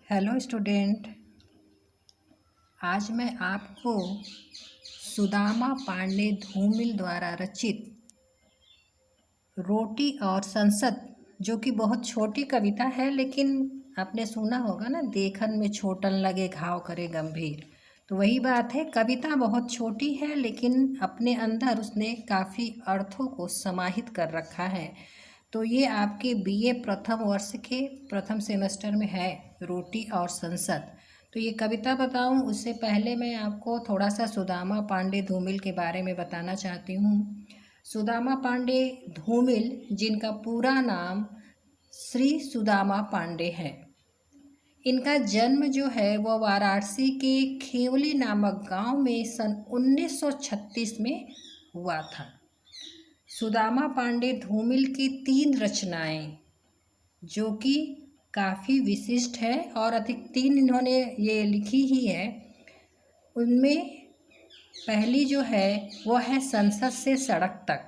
Hello student. आज मैं आपको सुदामा पांडे धूमिल द्वारा रचित रोटी और संसद, जो कि बहुत छोटी कविता है, लेकिन आपने सुना होगा ना, देखन में छोटन लगे घाव करे गंभीर। तो वही बात है, कविता बहुत छोटी है लेकिन अपने अंदर उसने काफ़ी अर्थों को समाहित कर रखा है। तो ये आपके बीए प्रथम वर्ष के प्रथम सेमेस्टर में है, रोटी और संसद। तो ये कविता बताऊं उससे पहले मैं आपको थोड़ा सा सुदामा पांडे धूमिल के बारे में बताना चाहती हूँ। सुदामा पांडे धूमिल, जिनका पूरा नाम श्री सुदामा पांडे है, इनका जन्म जो है वह वाराणसी के खेवली नामक गांव में सन 1936 में हुआ था। सुदामा पांडे धूमिल की 3 रचनाएं जो कि काफ़ी विशिष्ट है और अधिक 3 इन्होंने ये लिखी ही है। उनमें पहली जो है वह है संसद से सड़क तक,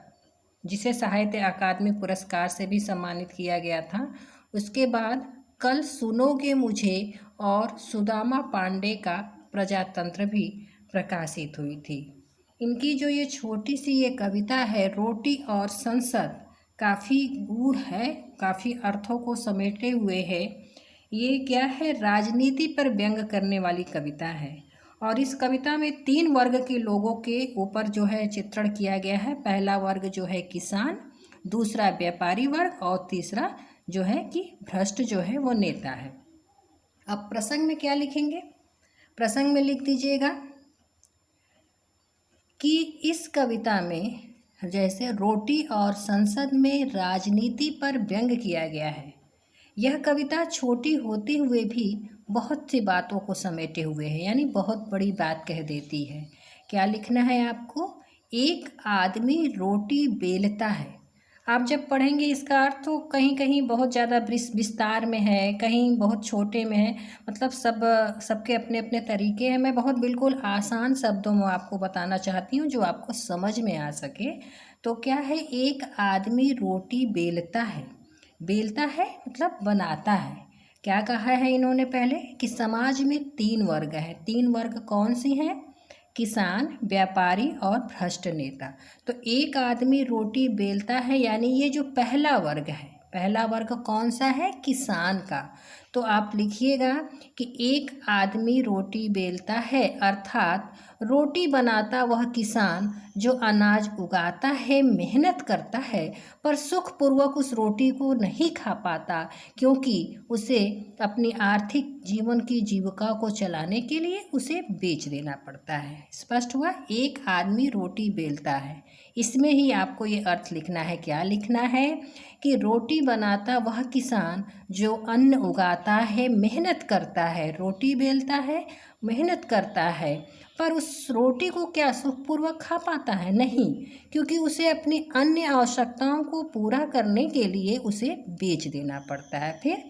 जिसे साहित्य अकादमी पुरस्कार से भी सम्मानित किया गया था। उसके बाद कल सुनोगे मुझे और सुदामा पांडे का प्रजातंत्र भी प्रकाशित हुई थी। इनकी जो ये छोटी सी ये कविता है रोटी और संसद, काफ़ी गूढ़ है, काफ़ी अर्थों को समेटे हुए है। ये क्या है, राजनीति पर व्यंग करने वाली कविता है और इस कविता में 3 वर्ग के लोगों के ऊपर जो है चित्रण किया गया है। पहला वर्ग जो है किसान, दूसरा व्यापारी वर्ग और तीसरा जो है कि भ्रष्ट जो है वो नेता है। अब प्रसंग में क्या लिखेंगे? प्रसंग में लिख दीजिएगा कि इस कविता में जैसे रोटी और संसद में राजनीति पर व्यंग किया गया है। यह कविता छोटी होते हुए भी बहुत सी बातों को समेटे हुए है, यानी बहुत बड़ी बात कह देती है। क्या लिखना है आपको? एक आदमी रोटी बेलता है। आप जब पढ़ेंगे इसका अर्थ तो कहीं कहीं बहुत ज़्यादा विस्तार में है, कहीं बहुत छोटे में है, मतलब सबके अपने अपने तरीके हैं। मैं बहुत बिल्कुल आसान शब्दों में आपको बताना चाहती हूँ जो आपको समझ में आ सके। तो क्या है, एक आदमी रोटी बेलता है। बेलता है मतलब बनाता है। क्या कहा है इन्होंने पहले कि समाज में 3 वर्ग हैं। 3 वर्ग कौन सी हैं? किसान, व्यापारी और भ्रष्ट नेता। तो एक आदमी रोटी बेलता है, यानी ये जो पहला वर्ग है, पहला वर्ग कौन सा है? किसान का। तो आप लिखिएगा कि एक आदमी रोटी बेलता है, अर्थात रोटी बनाता वह किसान जो अनाज उगाता है, मेहनत करता है, पर सुखपूर्वक उस रोटी को नहीं खा पाता, क्योंकि उसे अपनी आर्थिक जीवन की जीविका को चलाने के लिए उसे बेच देना पड़ता है। स्पष्ट हुआ? एक आदमी रोटी बेलता है, इसमें ही आपको ये अर्थ लिखना है। क्या लिखना है? कि रोटी बनाता वह किसान जो अन्न उगाता है, मेहनत करता है। रोटी बेलता है, मेहनत करता है, पर उस रोटी को क्या सुखपूर्वक खा पाता है? नहीं, क्योंकि उसे अपनी अन्य आवश्यकताओं को पूरा करने के लिए उसे बेच देना पड़ता है। फिर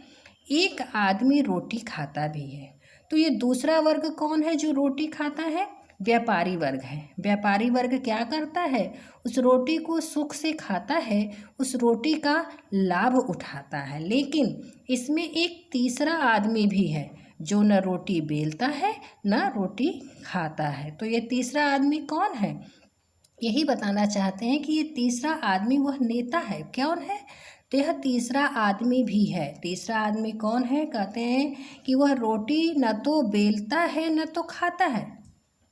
एक आदमी रोटी खाता भी है। तो ये दूसरा वर्ग कौन है जो रोटी खाता है? व्यापारी वर्ग है। व्यापारी वर्ग क्या करता है? उस रोटी को सुख से खाता है, उस रोटी का लाभ उठाता है। लेकिन इसमें एक तीसरा आदमी भी है जो न रोटी बेलता है न रोटी खाता है। तो ये तीसरा आदमी कौन है? यही बताना चाहते हैं कि ये तीसरा आदमी वह नेता है। कौन है? तो यह तीसरा आदमी भी है। तीसरा आदमी कौन है? कहते हैं कि वह रोटी न तो बेलता है न तो खाता है।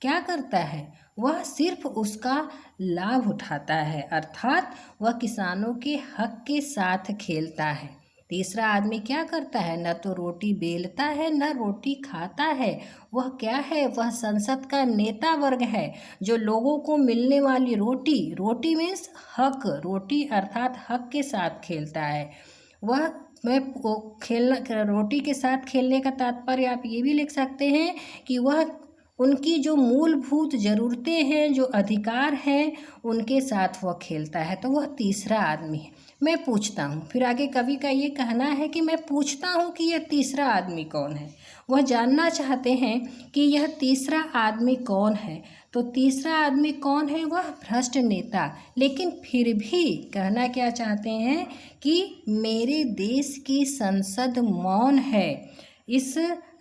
क्या करता है? वह सिर्फ उसका लाभ उठाता है, अर्थात वह किसानों के हक के साथ खेलता है। तीसरा आदमी क्या करता है? न तो रोटी बेलता है न रोटी खाता है। वह क्या है? वह संसद का नेता वर्ग है जो लोगों को मिलने वाली रोटी, रोटी मीन्स हक, रोटी अर्थात हक के साथ खेलता है। वह खेलना, रोटी के साथ खेलने का तात्पर्य आप ये भी लिख सकते हैं कि वह उनकी जो मूलभूत ज़रूरतें हैं, जो अधिकार हैं, उनके साथ वह खेलता है। तो वह तीसरा आदमी है। मैं पूछता हूँ, फिर आगे कवि का ये कहना है कि मैं पूछता हूँ कि यह तीसरा आदमी कौन है। वह जानना चाहते हैं कि यह तीसरा आदमी कौन है। तो तीसरा आदमी कौन है? वह भ्रष्ट नेता। लेकिन फिर भी कहना क्या चाहते हैं कि मेरे देश की संसद मौन है, इस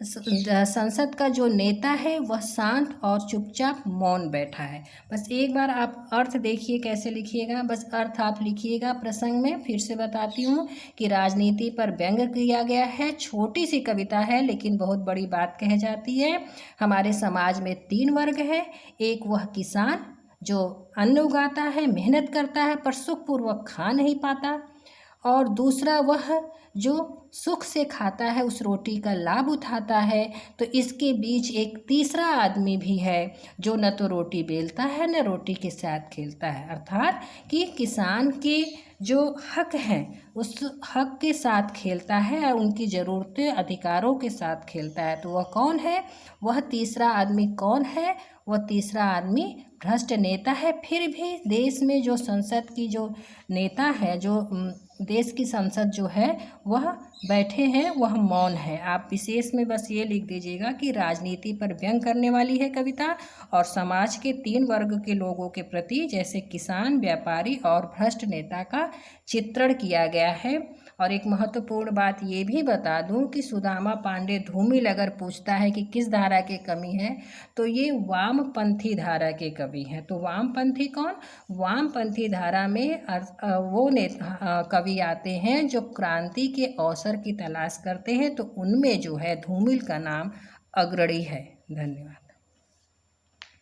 संसद का जो नेता है वह शांत और चुपचाप मौन बैठा है। बस एक बार आप अर्थ देखिए कैसे लिखिएगा, बस अर्थ आप लिखिएगा प्रसंग में। फिर से बताती हूँ कि राजनीति पर व्यंग किया गया है। छोटी सी कविता है लेकिन बहुत बड़ी बात कह जाती है। हमारे समाज में 3 वर्ग है। एक वह किसान जो अन्न उगाता है, मेहनत करता है पर सुखपूर्वक खा नहीं पाता, और दूसरा वह जो सुख से खाता है, उस रोटी का लाभ उठाता है। तो इसके बीच एक तीसरा आदमी भी है जो न तो रोटी बेलता है न रोटी के साथ खेलता है, अर्थात कि किसान के जो हक हैं उस हक के साथ खेलता है और उनकी ज़रूरतें अधिकारों के साथ खेलता है। तो वह कौन है? वह तीसरा आदमी कौन है? वह तीसरा आदमी भ्रष्ट नेता है। फिर भी देश में जो संसद की जो नेता है, जो देश की संसद जो है वह बैठे हैं, वह मौन है। आप विशेष में बस ये लिख दीजिएगा कि राजनीति पर व्यंग करने वाली है कविता और समाज के 3 वर्ग के लोगों के प्रति जैसे किसान, व्यापारी और भ्रष्ट नेता का चित्रण किया गया है। और एक महत्वपूर्ण बात ये भी बता दूं कि सुदामा पांडे धूमिल अगर पूछता है कि किस धारा के कवि हैं, तो ये वामपंथी धारा के कवि हैं। तो वामपंथी कौन? वामपंथी धारा में वो कवि आते हैं जो क्रांति के अवसर की तलाश करते हैं। तो उनमें जो है धूमिल का नाम अग्रणी है। धन्यवाद।